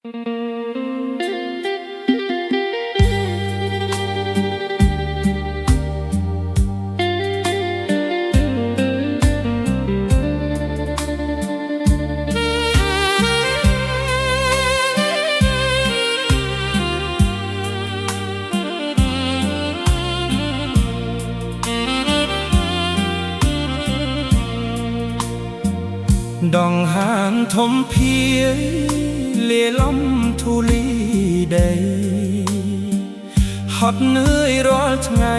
ដងហានធំភាយលាលំធូលីដីហត់នឿយរាល់ថ្ងៃ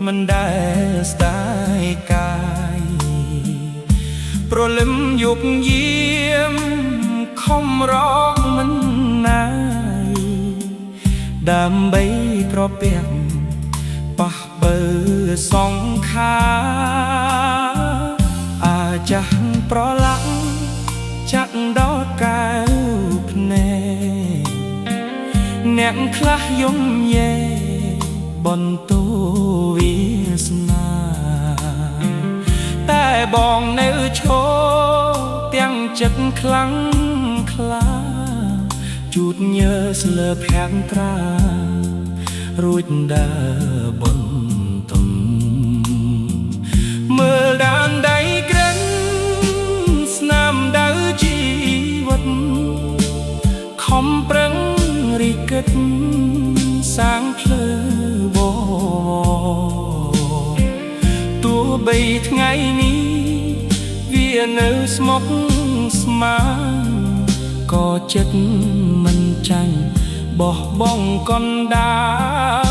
មិនដែលស្ដាយកាយព្រលឹមយប់យាមខំរកមិនណាយដើម្បីក្រពាក់ប៉ះបើសងខាចាស់ប្រឡាក់ចាក់ដល់កៅភ្នែកអ្នកខ្លះយំយេបន្ទោវាសនាតែបងនៅឈរទាំងចិត្តខ្លាំងខ្លាជូតញើស្លើភាំងត្រារួចដើរបនទំមើលដានដៃក្រិនស្នាមដៅជីវិតខំប្រឹងរីកិតសាងភ្លើបទោះបីថ្ងៃនេះវានៅស្មុគស្មាញក៏ចិត្តមិនចាញ់បោះបង់កណ្ដា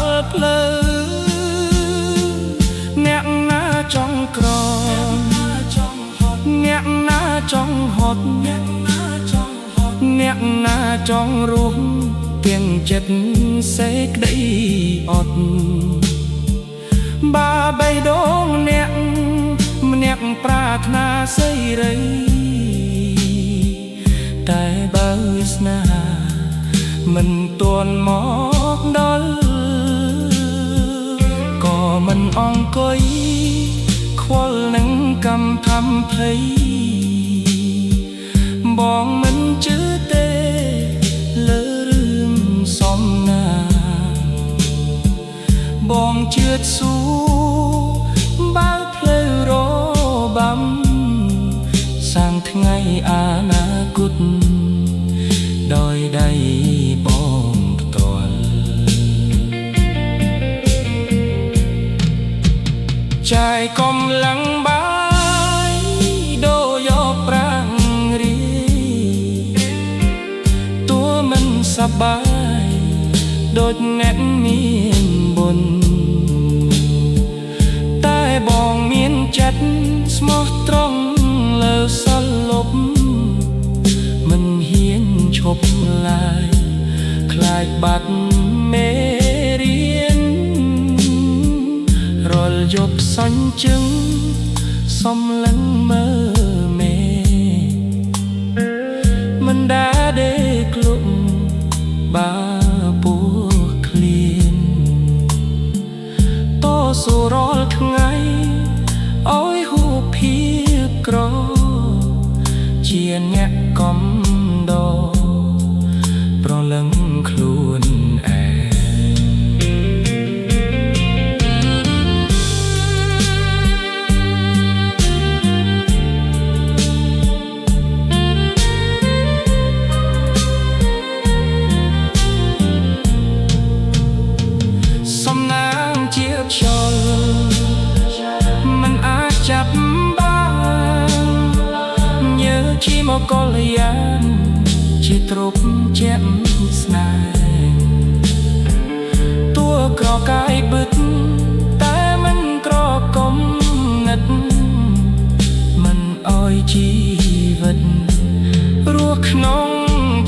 លភ្លើអ្នកណាចង់ក្រអ្នកណាចង់ហត់អ្នកណាចង់រស់ទាំងចិត្តសេចក្ដីអត់បាបៃដងអ្នកម្នាក់ប្រាថ្នាសេរីតែបើស្នេហាមិនទាន់មកដល់ក៏មិនអង្គុយខ្វល់នឹងកម្មផំភ័យបងមិនជឿទេលើរឿងសំណាបងជឿស៊ូបើផ្លូវរបាំសាងថ្ងៃអនាគតដោយដៃបងផ្ទាល់ចាយកំឡុងបាយដូរយកប្រាំងរីតួមិនសប្បាយដូចអ្នកមានបុណ្យតែបងមានចិត្តស្មោះត្រង់លើសលប់មិនហ៊ានឈប់ឡើយខ្លាចបាត់មេរៀនរាល់យប់សញ្ជឹងសំឡឹងមើមេមិនដែលដេកក្លុកបាពោះឃ្លានតស៊ូរាល់ថ្ងៃឲ្យហួភាពក្រជាអ្នកកំដរប្រលឹងខ្លួនឯងសំណាងជាខ្យល់មិនអាចចាប់បានញើជីមកកលយ៉ាងជាទ្រពជាក់ស្នេហ៍តួក្រកាយបឹកតែមិនក្រកុំនិតមិនអោយជីវិតរស់ក្នុង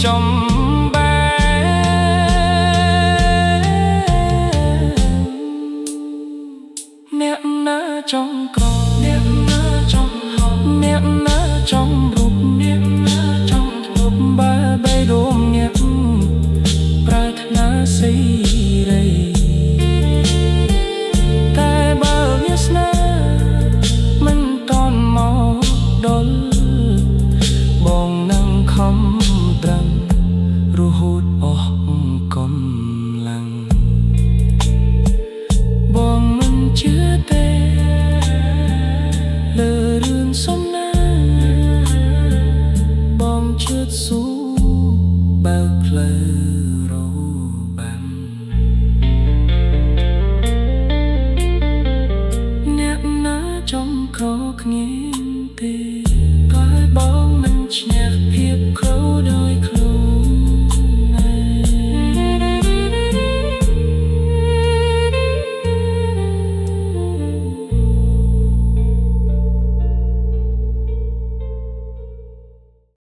ចំបែអ្នកណាចង់ក្រអ្នកណាចង់ហត់អ្នកណាចង់រុកអ្នកណាចង់ធ្លប់បែបៃដងអ្នកប្រាថ្នាសេ